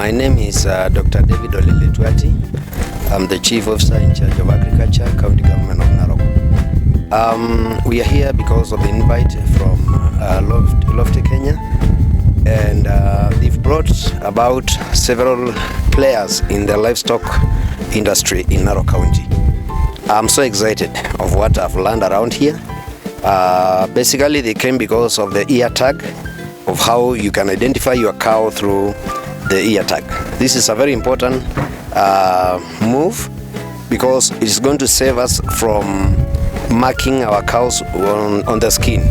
My name is Dr. David Oleletuati. I'm the Chief Officer in charge of Agriculture, County Government of Narok. We are here because of the invite from Lofty, Kenya, and they've brought about several players in the livestock industry in Narok County. I'm so excited of what I've learned around here. Basically, they came because of the ear tag, of how you can identify your cow through the ear tag. This is a very important move because it's going to save us from marking our cows on the skin,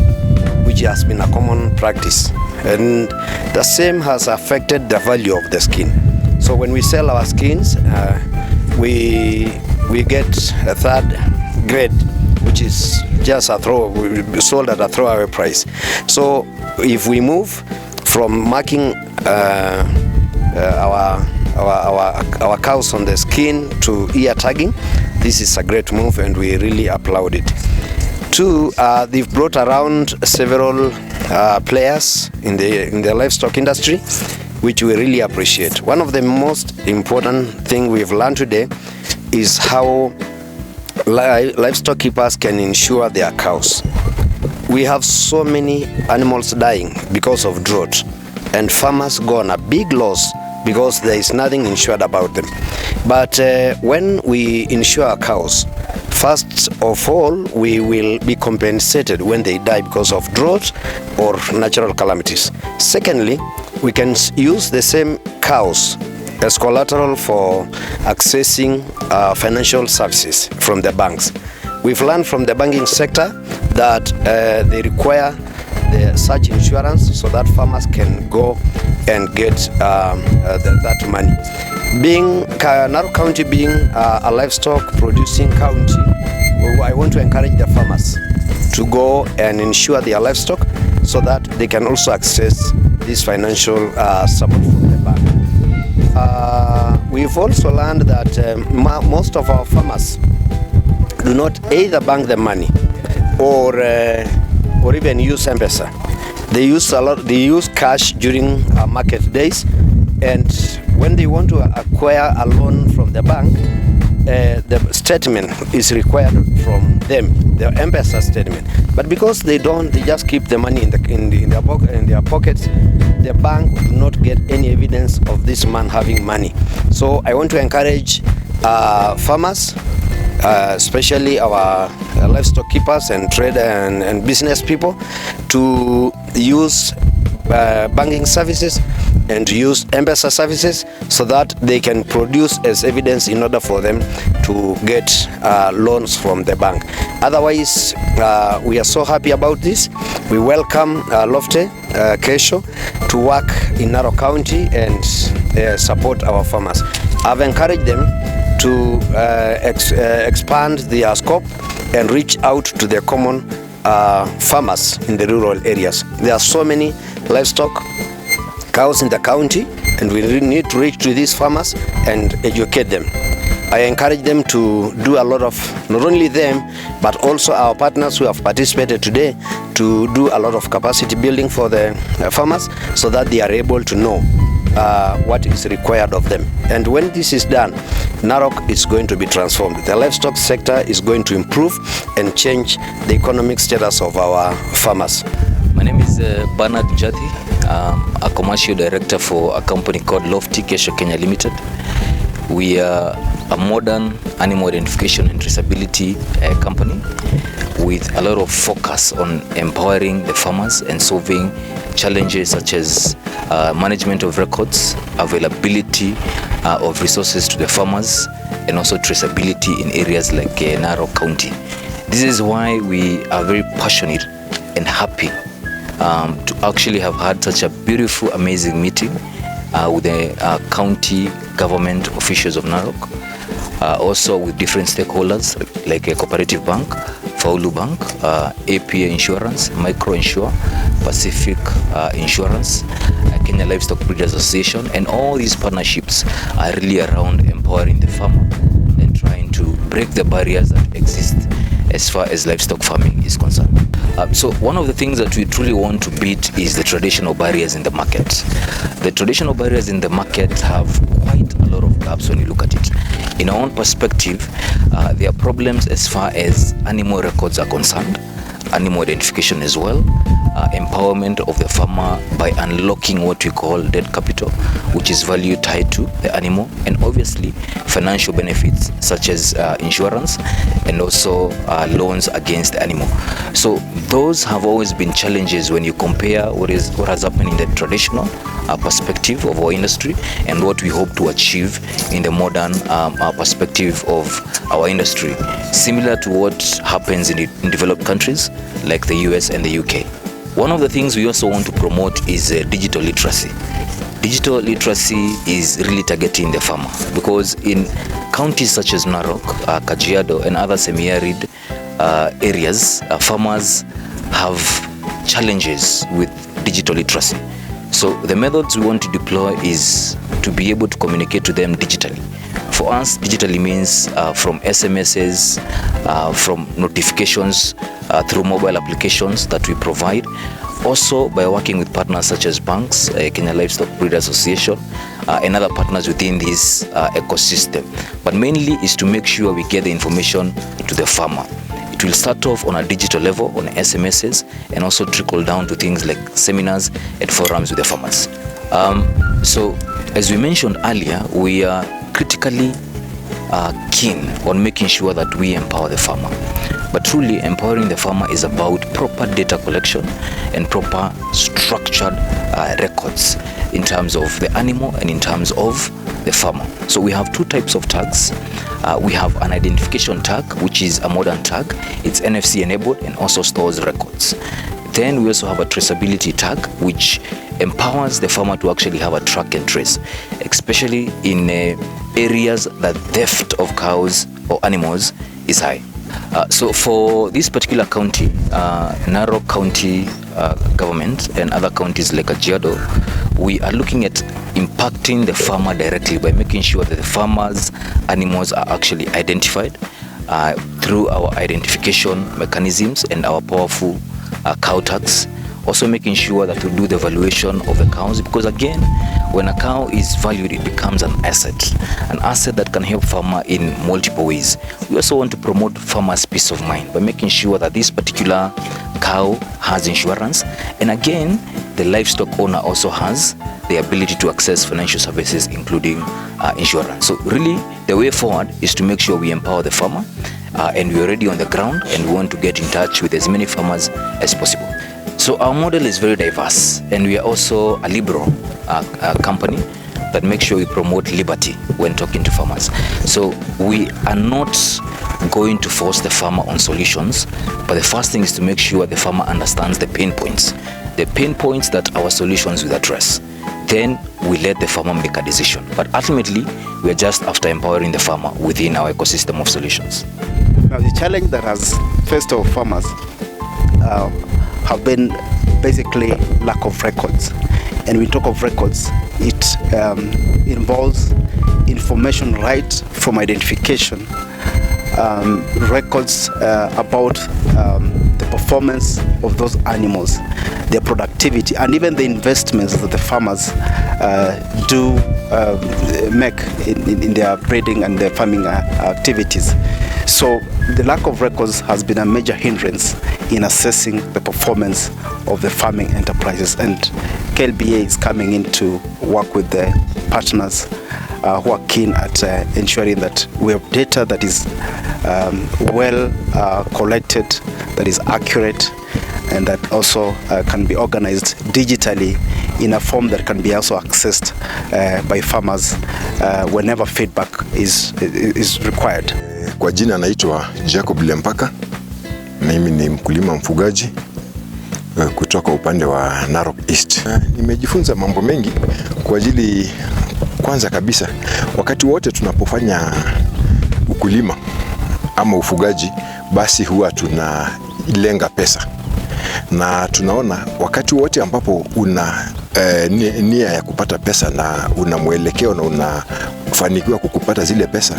which has been a common practice, and the same has affected the value of the skin. So when we sell our skins, we get a third grade, which is just sold at a throwaway price. So if we move from marking our cows on the skin to ear tagging, this is a great move and we really applaud it. Two, they've brought around several players in the livestock industry, which we really appreciate. One of the most important thing we've learned today is how livestock keepers can insure their cows. We have so many animals dying because of drought, and farmers go on a big loss because there is nothing insured about them. But when we insure our cows, first of all, we will be compensated when they die because of drought or natural calamities. Secondly, we can use the same cows as collateral for accessing financial services from the banks. We've learned from the banking sector that they require such insurance so that farmers can go and get that money. Being Narok County being a livestock producing county, I want to encourage the farmers to go and insure their livestock so that they can also access this financial support from the bank. We've also learned that most of our farmers do not either bank the money or even use M-Pesa. They use cash during market days, and when they want to acquire a loan from the bank, the statement is required from them, the M-Pesa statement. But because they just keep the money in their pockets, the bank will not get any evidence of this man having money. So I want to encourage farmers, especially our livestock keepers and trade and business people, to use banking services and to use M-Pesa services so that they can produce as evidence in order for them to get loans from the bank. Otherwise, we are so happy about this. We welcome Lofty Kesho to work in Narok County and support our farmers. I've encouraged them to expand their scope and reach out to the common farmers in the rural areas. There are so many livestock cows in the county, and we really need to reach to these farmers and educate them. I encourage them to do a lot of, not only them, but also our partners who have participated today, to do a lot of capacity building for the farmers so that they are able to know what is required of them. And when this is done, Narok is going to be transformed. The livestock sector is going to improve and change the economic status of our farmers. My name is Bernard Njati. I'm a commercial director for a company called Lofty Kesho Kenya Limited. We are a modern animal identification and traceability company with a lot of focus on empowering the farmers and solving challenges such as management of records, availability of resources to the farmers, and also traceability in areas like Narok County. This is why we are very passionate and happy to actually have had such a beautiful, amazing meeting with the county government officials of Narok, also with different stakeholders like a cooperative bank, Faulu Bank, APA Insurance, Micro Insure, Pacific Insurance, Kenya Livestock Breeders Association, and all these partnerships are really around empowering the farmer and trying to break the barriers that exist as far as livestock farming is concerned. So one of the things that we truly want to beat is the traditional barriers in the market. The traditional barriers in the market have quite a lot of gaps when you look at it. In our own perspective, there are problems as far as animal records are concerned, animal identification as well, empowerment of the farmer by unlocking what we call dead capital, which is value tied to the animal, and obviously financial benefits such as insurance and also loans against the animal. So those have always been challenges when you compare what has happened in the traditional perspective of our industry and what we hope to achieve in the modern perspective of our industry, similar to what happens in developed countries like the US and the UK. One of the things we also want to promote is digital literacy. Digital literacy is really targeting the farmer, because in counties such as Narok, Kajiado and other semi-arid areas, farmers have challenges with digital literacy. So the methods we want to deploy is to be able to communicate to them digitally. For us, digitally means from SMSs, from notifications, through mobile applications that we provide. Also by working with partners such as banks, Kenya Livestock Breeders Association, and other partners within this ecosystem. But mainly is to make sure we get the information to the farmer. It will start off on a digital level, on SMSs, and also trickle down to things like seminars and forums with the farmers. So as we mentioned earlier, we are critically keen on making sure that we empower the farmer. But truly empowering the farmer is about proper data collection and proper structured records in terms of the animal and in terms of the farmer. So we have two types of tags. We have an identification tag, which is a modern tag. It's NFC enabled and also stores records. Then we also have a traceability tag, which empowers the farmer to actually have a track and trace, especially in areas that theft of cows or animals is high. So for this particular county, Narok County Government and other counties like Kajiado, we are looking at impacting the farmer directly by making sure that the farmer's animals are actually identified through our identification mechanisms and our powerful cow tags. Also making sure that we do the valuation of the cows, because again, when a cow is valued, it becomes an asset that can help farmer in multiple ways. We also want to promote farmers' peace of mind by making sure that this particular cow has insurance, and again, the livestock owner also has the ability to access financial services, including insurance. So really, the way forward is to make sure we empower the farmer, and we're already on the ground, and we want to get in touch with as many farmers as possible. So our model is very diverse, and we are also a liberal company that makes sure we promote liberty when talking to farmers. So we are not going to force the farmer on solutions, but the first thing is to make sure the farmer understands the pain points that our solutions will address. Then we let the farmer make a decision. But ultimately, we are just after empowering the farmer within our ecosystem of solutions. Now, the challenge that has faced our farmers have been basically lack of records. And when we talk of records, it involves information right from identification, records about the performance of those animals, their productivity, and even the investments that the farmers do make in their breeding and their farming activities. So the lack of records has been a major hindrance in assessing the performance of the farming enterprises, and KLBA is coming in to work with the partners who are keen at ensuring that we have data that is well collected, that is accurate, and that also can be organized digitally in a form that can be also accessed by farmers whenever feedback is required. Kwa jina naitwa Jacob Lempaka. Mimi ni mkulima mfugaji kutoka upande wa Narok East. Nimejifunza mambo mengi kwa ajili, kwanza kabisa, wakati wote tunapofanya ukulima ama ufugaji, basi huwa tunalenga pesa. Na tunaona wakati wote ambapo una nia ya kupata pesa na una mwelekeo na unafanikiwa kukupata zile pesa,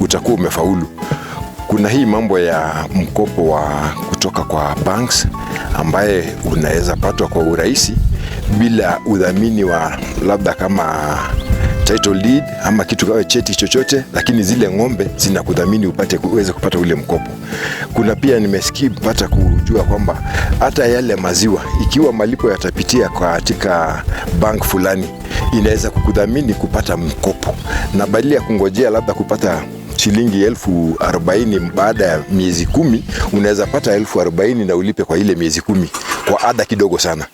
utakuwa umefaulu. Kuna hii mambo ya mkopo wa kutoka kwa banks ambaye unaweza patwa kwa urahisi bila udhamini wa labda kama title deed ama kitu kama cheti chochote, lakini zile ng'ombe zinakudhamini uweze kupata ule mkopo. Kuna pia nimesikia pata kujua kwamba hata yale maziwa, ikiwa malipo yatapitia katika bank fulani, inaweza kukudhamini kupata mkopo, na badala ya kungojea labda kupata shilingi 40,000 baada ya miezi 10, unaweza pata 40,000 na ulipe kwa ile miezi 10 kwa ada kidogo sana.